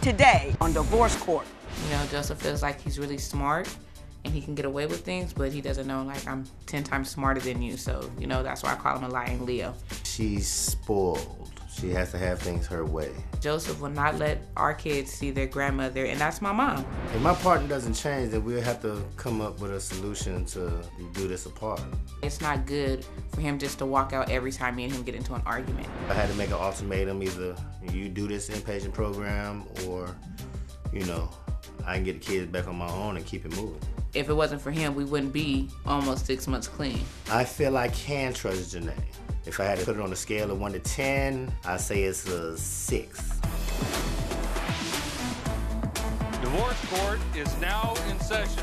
today on Divorce Court. You know, Joseph feels like he's really smart and he can get away with things, but he doesn't know, like, I'm 10 times smarter than you. So, you know, that's why I call him a lying Leo. She's spoiled. She has to have things her way. Joseph will not let our kids see their grandmother, and that's my mom. If my partner doesn't change, then we'll have to come up with a solution to do this apart. It's not good for him just to walk out every time me and him get into an argument. I had to make an ultimatum, either you do this inpatient program or, you know, I can get the kids back on my own and keep it moving. If it wasn't for him, we wouldn't be almost 6 months clean. I feel I can trust Janae. If I had to put it on a scale of 1 to 10, I'd say it's a 6. Divorce Court is now in session.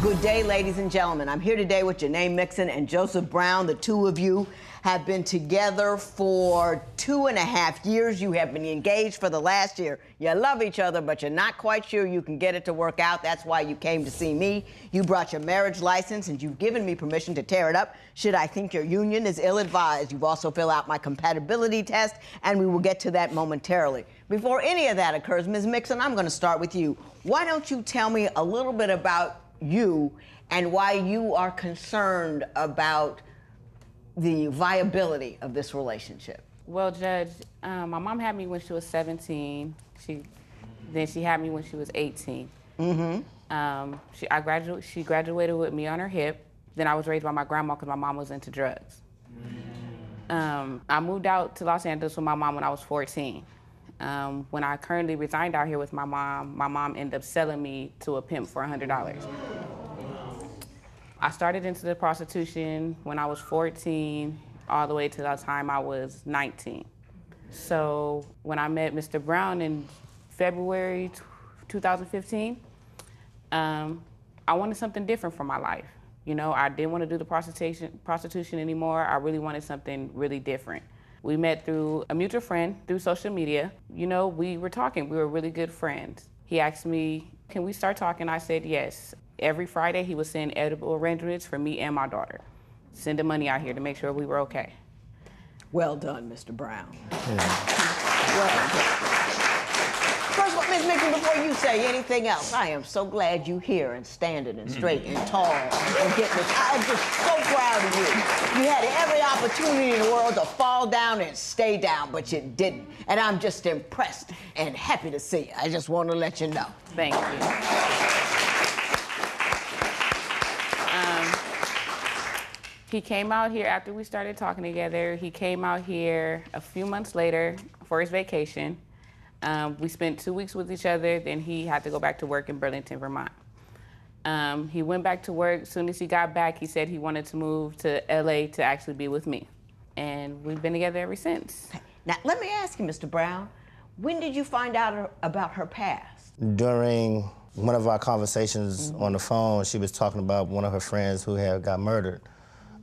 Good day, ladies and gentlemen. I'm here today with Janae Mixon and Joseph Brown. The two of you have been together for 2.5 years. You have been engaged for the last year. You love each other, but you're not quite sure you can get it to work out. That's why you came to see me. You brought your marriage license, and you've given me permission to tear it up should I think your union is ill-advised. You've also filled out my compatibility test, and we will get to that momentarily. Before any of that occurs, Ms. Mixon, I'm going to start with you. Why don't you tell me a little bit about you and why you are concerned about the viability of this relationship? Well, Judge, my mom had me when she was 17. Then she had me when she was 18. Mm-hmm. She graduated with me on her hip. Then I was raised by my grandma because my mom was into drugs. I moved out to Los Angeles with my mom when I was 14. When I currently resigned out here with my mom ended up selling me to a pimp for $100. I started into the prostitution when I was 14, all the way to the time I was 19. So when I met Mr. Brown in February 2015, I wanted something different for my life. You know, I didn't want to do the prostitution anymore. I really wanted something really different. We met through a mutual friend, through social media. You know, we were talking. We were really good friends. He asked me, can we start talking? I said yes. Every Friday, he would send edible arrangements for me and my daughter. Sending money out here to make sure we were okay. Well done, Mr. Brown. Well done. First of all, Ms. Mixon, before you say anything else, I am so glad you're here and standing and straight and tall and getting this. I'm just so proud of you. You had every opportunity in the world to fall down and stay down, but you didn't. And I'm just impressed and happy to see you. I just want to let you know. Thank you. He came out here after we started talking together. He came out here a few months later for his vacation. We spent 2 weeks with each other. Then he had to go back to work in Burlington, Vermont. He went back to work. As soon as he got back, he said he wanted to move to LA to actually be with me. And we've been together ever since. Now, let me ask you, Mr. Brown, when did you find out about her past? During one of our conversations on the phone, she was talking about one of her friends who had got murdered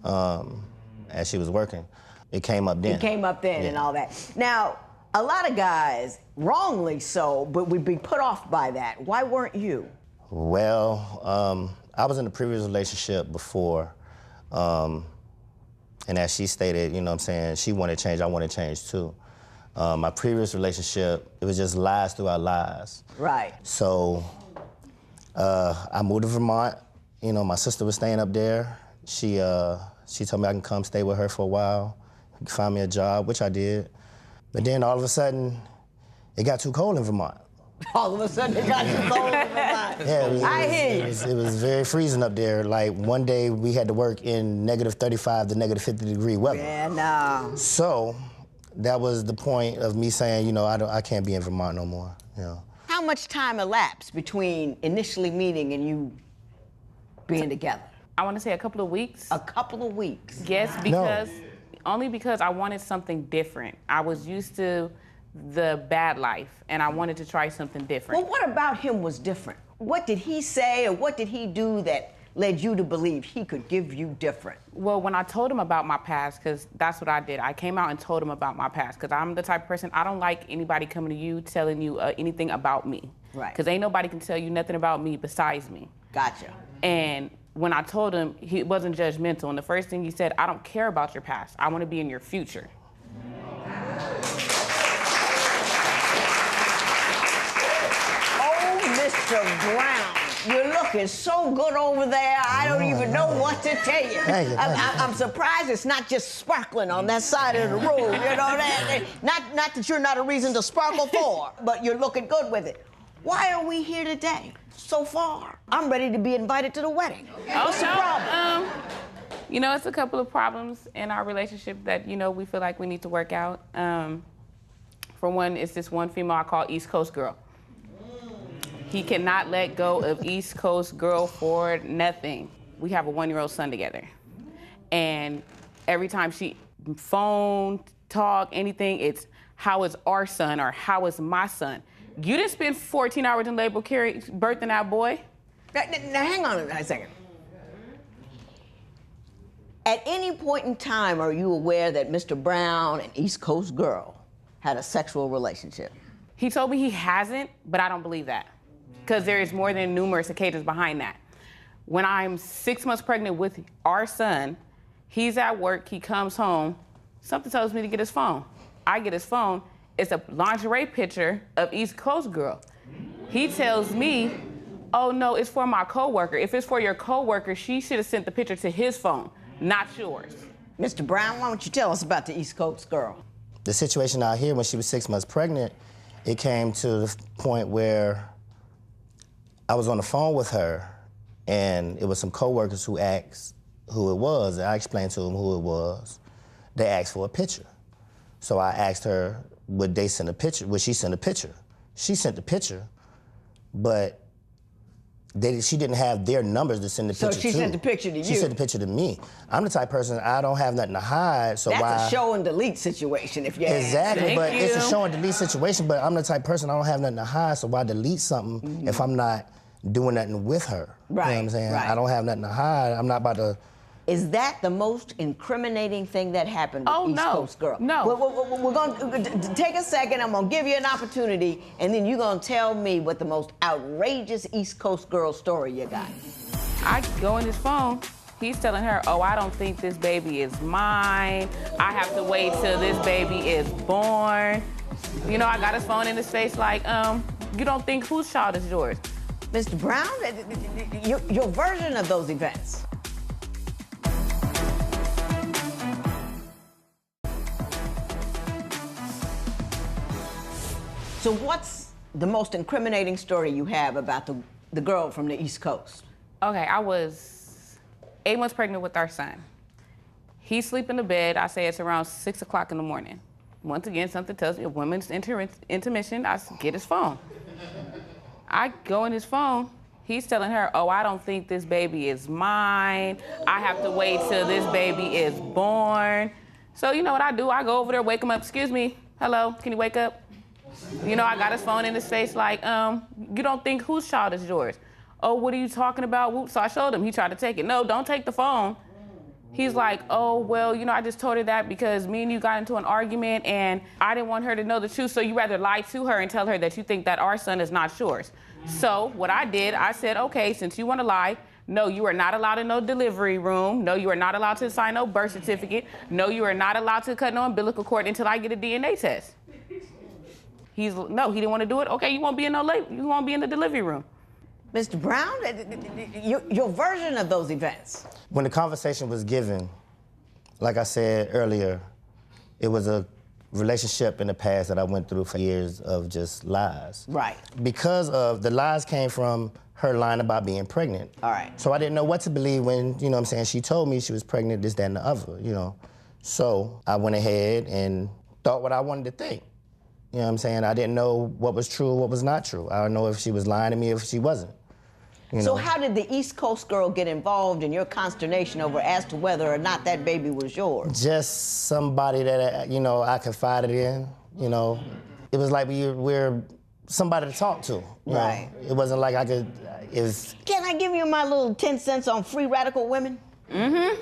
as she was working. It came up then. It came up then, yeah. And all that. Now, a lot of guys, wrongly so, but would be put off by that. Why weren't you? Well, I was in a previous relationship before, and as she stated, you know what I'm saying, she wanted change, I wanted change too. My previous relationship, it was just lies throughout lies. Right. So I moved to Vermont. You know, my sister was staying up there. She told me I can come stay with her for a while, find me a job, which I did. But then all of a sudden, it got too cold in Vermont. All of a sudden, it got too cold in Vermont. Yeah, it was very freezing up there. Like, one day we had to work in -35 to -50 weather. Yeah, no. So that was the point of me saying, you know, I can't be in Vermont no more, you know. How much time elapsed between initially meeting and you being together? I want to say a couple of weeks. A couple of weeks? Yes, only because I wanted something different. I was used to the bad life, and I wanted to try something different. Well, what about him was different? What did he say or what did he do that led you to believe he could give you different? Well, when I told him about my past, because that's what I did, I came out and told him about my past, because I'm the type of person, I don't like anybody coming to you telling you anything about me. Right. Because ain't nobody can tell you nothing about me besides me. Gotcha. And when I told him, he wasn't judgmental, and the first thing he said, I don't care about your past, I want to be in your future. Mr. Brown, you're looking so good over there. I don't even know what to tell you. Thank you. I'm surprised it's not just sparkling on that side of the room. You know that? Not that you're not a reason to sparkle for, but you're looking good with it. Why are we here today? So far, I'm ready to be invited to the wedding. What's the problem? You know, it's a couple of problems in our relationship that, you know, we feel like we need to work out. For one, it's this one female I call East Coast Girl. He cannot let go of East Coast Girl for nothing. We have a 1-year-old son together. And every time she phone, talk, anything, it's how is our son or how is my son? You didn't spend 14 hours in labor birthing that boy. Now, hang on a second. At any point in time, are you aware that Mr. Brown and East Coast Girl had a sexual relationship? He told me he hasn't, but I don't believe that. Because there is more than numerous occasions behind that. When I'm 6 months pregnant with our son, he's at work, he comes home, something tells me to get his phone. I get his phone, it's a lingerie picture of East Coast Girl. He tells me, oh no, it's for my coworker. If it's for your coworker, she should have sent the picture to his phone, not yours. Mr. Brown, why don't you tell us about the East Coast Girl? The situation out here when she was 6 months pregnant, it came to the point where I was on the phone with her, and it was some coworkers who asked who it was, and I explained to them who it was. They asked for a picture. So I asked her, would they send a picture? Would she send a picture? She sent the picture, but she didn't have their numbers to send the picture to. So she sent the picture to you? She sent the picture to me. I'm the type of person, I don't have nothing to hide, so That's a show and delete situation, if you ask. Exactly, but Thank it's a you. show and delete situation, but I'm the type of person, I don't have nothing to hide, so why delete something if I'm not doing nothing with her? Right, You know what I'm saying? right. I don't have nothing to hide. I'm not about to... Is that the most incriminating thing that happened with Oh, East no. Coast Girl? No. We're going to take a second. I'm going to give you an opportunity, and then you're going to tell me what the most outrageous East Coast Girl story you got. I go in his phone. He's telling her, oh, I don't think this baby is mine. I have to wait till this baby is born. You know, I got his phone in his face like, you don't think whose child is yours? Mr. Brown, your version of those events. So what's the most incriminating story you have about the girl from the East Coast? Okay, I was 8 months pregnant with our son. He's sleeping in the bed. I say it's around 6 o'clock in the morning. Once again, something tells me a woman's intermission. I get his phone. I go in his phone. He's telling her, oh, I don't think this baby is mine. I have to wait till this baby is born. So you know what I do? I go over there, wake him up. Excuse me. Hello, can you wake up? You know, I got his phone in his face like, you don't think whose child is yours? Oh, what are you talking about? Whoop. So I showed him. He tried to take it. No, don't take the phone. He's like, oh, well, you know, I just told her that because me and you got into an argument and I didn't want her to know the truth, so you rather lie to her and tell her that you think that our son is not yours. So what I did, I said, okay, since you want to lie, no, you are not allowed in no delivery room. No, you are not allowed to sign no birth certificate. No, you are not allowed to cut no umbilical cord until I get a DNA test. No, he didn't want to do it. Okay, you won't be in you won't be in the delivery room. Mr. Brown, your version of those events. When the conversation was given, like I said earlier, it was a relationship in the past that I went through for years of just lies. Right. Because of the lies came from her lying about being pregnant. All right. So I didn't know what to believe when, you know what I'm saying, she told me she was pregnant, this, that, and the other, you know. So I went ahead and thought what I wanted to think. You know what I'm saying? I didn't know what was true, what was not true. I don't know if she was lying to me, if she wasn't. You know? So how did the East Coast Girl get involved in your consternation over as to whether or not that baby was yours? Just somebody that, you know, I confided in, you know. It was like we're somebody to talk to. You Right. know? It wasn't like I could, it was... Can I give you my little 10 cents on free radical women? Mm-hmm.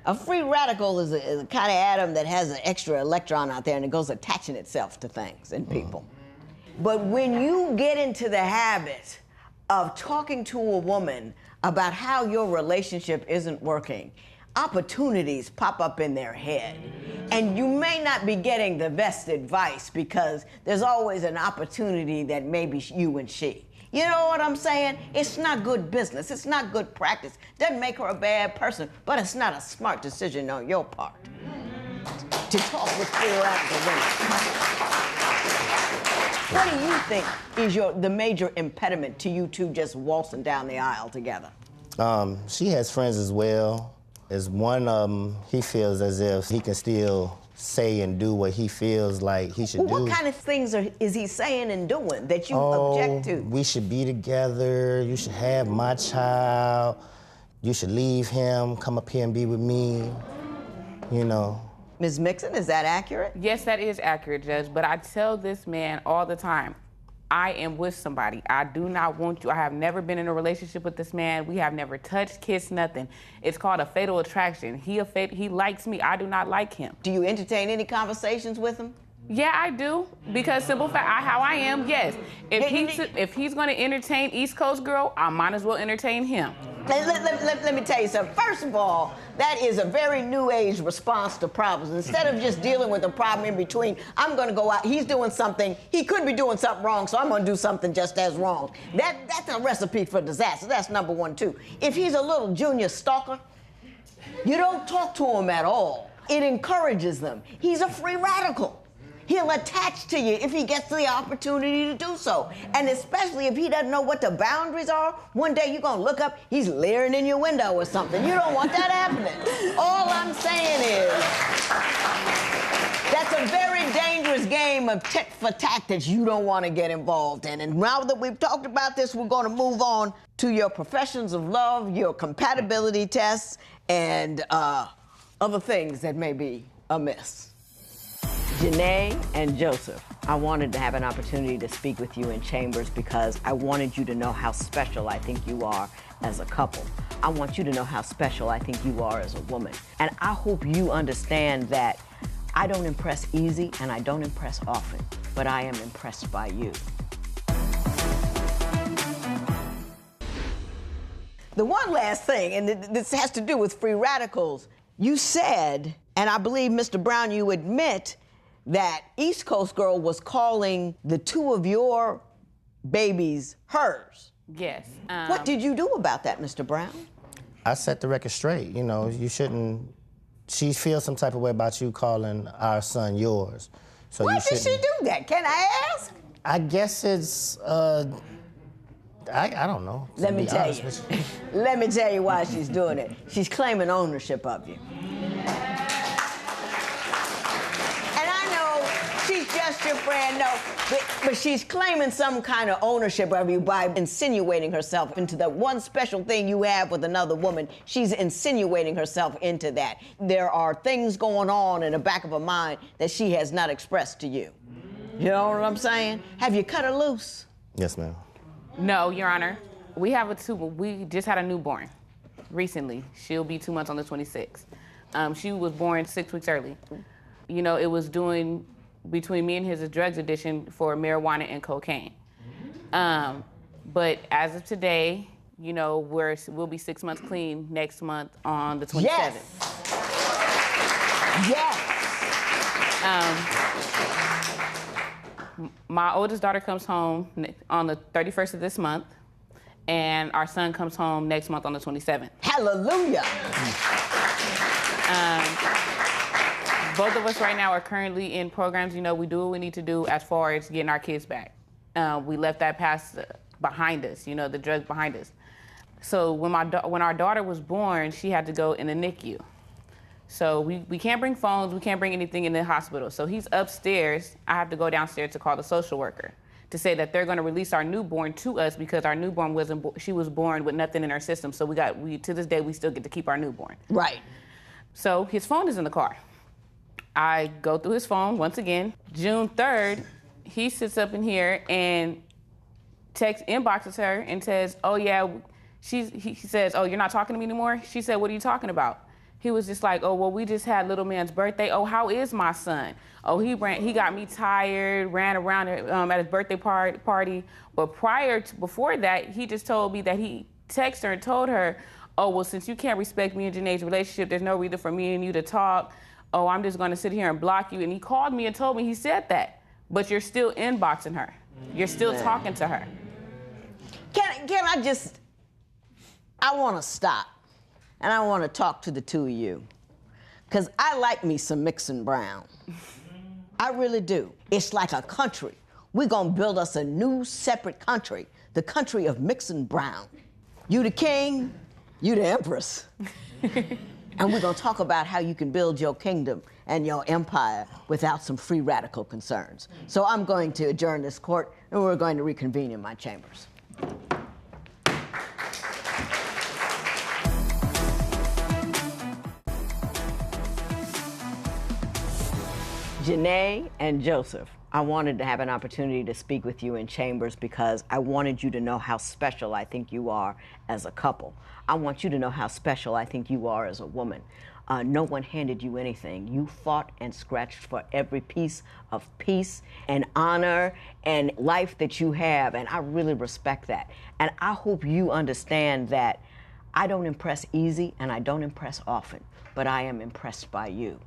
A free radical is a kind of atom that has an extra electron out there and it goes attaching itself to things and people. But when you get into the habit of talking to a woman about how your relationship isn't working, opportunities pop up in their head. And you may not be getting the best advice because there's always an opportunity that maybe you and she. You know what I'm saying? It's not good business. It's not good practice. Doesn't make her a bad person, but it's not a smart decision on your part to talk with free radical women. What do you think is the major impediment to you two just waltzing down the aisle together? She has friends as well. As one of them, he feels as if he can still say and do what he feels like he should do. What kind of things is he saying and doing that you object to? We should be together. You should have my child. You should leave him, come up here and be with me, you know. Ms. Mixon, is that accurate? Yes, that is accurate, Judge, but I tell this man all the time, I am with somebody. I do not want you. I have never been in a relationship with this man. We have never touched, kissed, nothing. It's called a fatal attraction. He likes me. I do not like him. Do you entertain any conversations with him? Yeah, I do. Because simple fact, how I am, yes. If he's going to entertain East Coast girl, I might as well entertain him. Let me tell you something. First of all, that is a very new age response to problems. Instead of just dealing with the problem in between, I'm going to go out. He's doing something. He could be doing something wrong, so I'm going to do something just as wrong. That's a recipe for disaster. That's number one, too. If he's a little junior stalker, you don't talk to him at all. It encourages them. He's a free radical. He'll attach to you if he gets the opportunity to do so. And especially if he doesn't know what the boundaries are, one day you're gonna look up, he's leering in your window or something. You don't want that happening. All I'm saying is, that's a very dangerous game of tit for tat that you don't wanna get involved in. And now that we've talked about this, we're gonna move on to your professions of love, your compatibility tests, and other things that may be amiss. Janae and Joseph, I wanted to have an opportunity to speak with you in chambers because I wanted you to know how special I think you are as a couple. I want you to know how special I think you are as a woman. And I hope you understand that I don't impress easy and I don't impress often, but I am impressed by you. The one last thing, and this has to do with free radicals, you said, and I believe, Mr. Brown, you admit that East Coast girl was calling the two of your babies hers. Yes. What did you do about that, Mr. Brown? I set the record straight. You know, you shouldn't. She feels some type of way about you calling our son yours. So Why did she do that? Can I ask? I guess it's. I don't know. Let me tell you. Let me tell you why she's doing it. She's claiming ownership of you. Just your friend, no, but she's claiming some kind of ownership of you by insinuating herself into that one special thing you have with another woman. She's insinuating herself into that. There are things going on in the back of her mind that she has not expressed to you. You know what I'm saying? Have you cut her loose? Yes, ma'am. No, Your Honor. We just had a newborn recently. She'll be 2 months on the 26th. She was born 6 weeks early. You know, it was between me and his drugs addiction for marijuana and cocaine. But as of today, you know, we'll be 6 months clean next month on the 27th. Yes. My oldest daughter comes home on the 31st of this month, and our son comes home next month on the 27th. Hallelujah. Both of us right now are currently in programs. You know, we do what we need to do as far as getting our kids back. We left that past behind us, you know, the drugs behind us. So when our daughter was born, she had to go in the NICU. So we can't bring phones, we can't bring anything in the hospital. So he's upstairs. I have to go downstairs to call the social worker to say that they're going to release our newborn to us because our newborn she was born with nothing in her system. So to this day, we still get to keep our newborn. Right. So his phone is in the car. I go through his phone once again. June 3rd, he sits up in here and inboxes her and says, oh yeah, he says, oh, you're not talking to me anymore? She said, what are you talking about? He was just like, oh, well, we just had little man's birthday. Oh, how is my son? Oh, he got me tired, ran around at his birthday party. But before that, he just told me that he texted her and told her, oh, well, since you can't respect me and Janae's relationship, there's no reason for me and you to talk. Oh, I'm just going to sit here and block you. And he called me and told me he said that. But you're still inboxing her. You're still talking to her. I want to stop, and I want to talk to the two of you, because I like me some Mixon Brown. I really do. It's like a country. We're going to build us a new, separate country, the country of Mixon Brown. You the king, you the empress. And we're going to talk about how you can build your kingdom and your empire without some free radical concerns. So I'm going to adjourn this court, and we're going to reconvene in my chambers. Janae and Joseph, I wanted to have an opportunity to speak with you in chambers because I wanted you to know how special I think you are as a couple. I want you to know how special I think you are as a woman. No one handed you anything. You fought and scratched for every piece of peace and honor and life that you have, and I really respect that. And I hope you understand that I don't impress easy and I don't impress often, but I am impressed by you.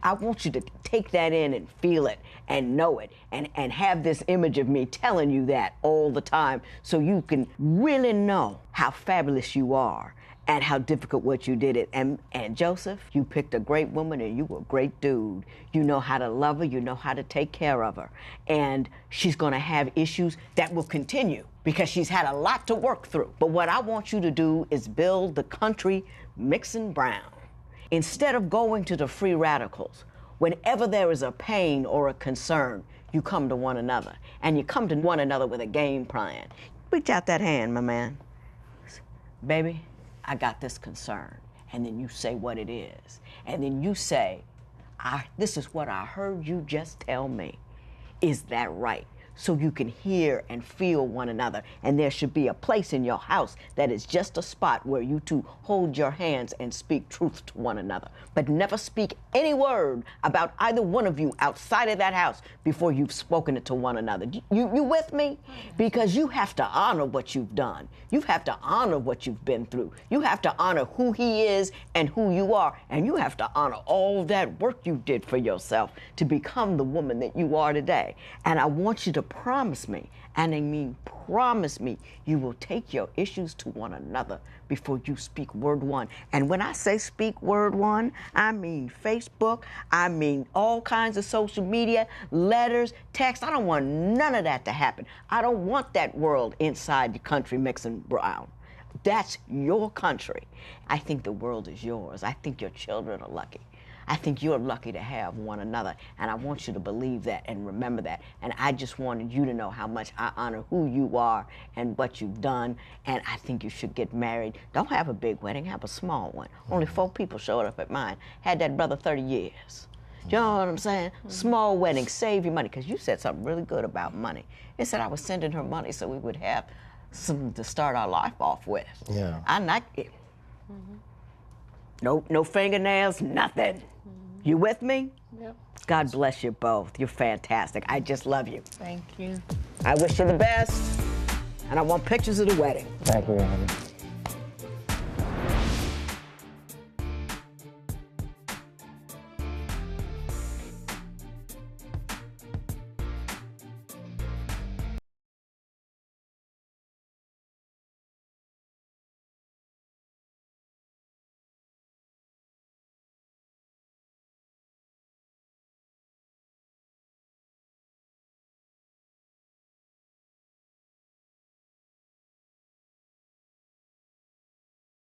I want you to take that in and feel it and know it and have this image of me telling you that all the time so you can really know how fabulous you are and how difficult what you did it. And Joseph, you picked a great woman and you were a great dude. You know how to love her, you know how to take care of her. And she's gonna have issues that will continue because she's had a lot to work through. But what I want you to do is build the country Mixon Brown. Instead of going to the free radicals, whenever there is a pain or a concern, you come to one another. And you come to one another with a game plan. Reach out that hand, my man. Baby, I got this concern. And then you say what it is. And then you say, this is what I heard you just tell me. Is that right? So you can hear and feel one another. And there should be a place in your house that is just a spot where you two hold your hands and speak truth to one another. But never speak any word about either one of you outside of that house before you've spoken it to one another. You with me? Because you have to honor what you've done. You have to honor what you've been through. You have to honor who he is and who you are. And you have to honor all that work you did for yourself to become the woman that you are today. And I want you to promise me, and I mean promise me, you will take your issues to one another before you speak word one. And when I say speak word one, I mean Facebook, I mean all kinds of social media, letters, texts. I don't want none of that to happen. I don't want that world inside the country Mixon Brown. That's your country. I think the world is yours. I think your children are lucky. I think you're lucky to have one another, and I want you to believe that and remember that. And I just wanted you to know how much I honor who you are and what you've done, and I think you should get married. Don't have a big wedding, have a small one. Only 4 people showed up at mine. Had that brother 30 years. You know what I'm saying? Small wedding, save your money, because you said something really good about money. It said I was sending her money so we would have something to start our life off with. Yeah. I like it. No fingernails, nothing. You with me? Yep. God bless you both. You're fantastic. I just love you. Thank you. I wish you the best, and I want pictures of the wedding. Thank you, Andy.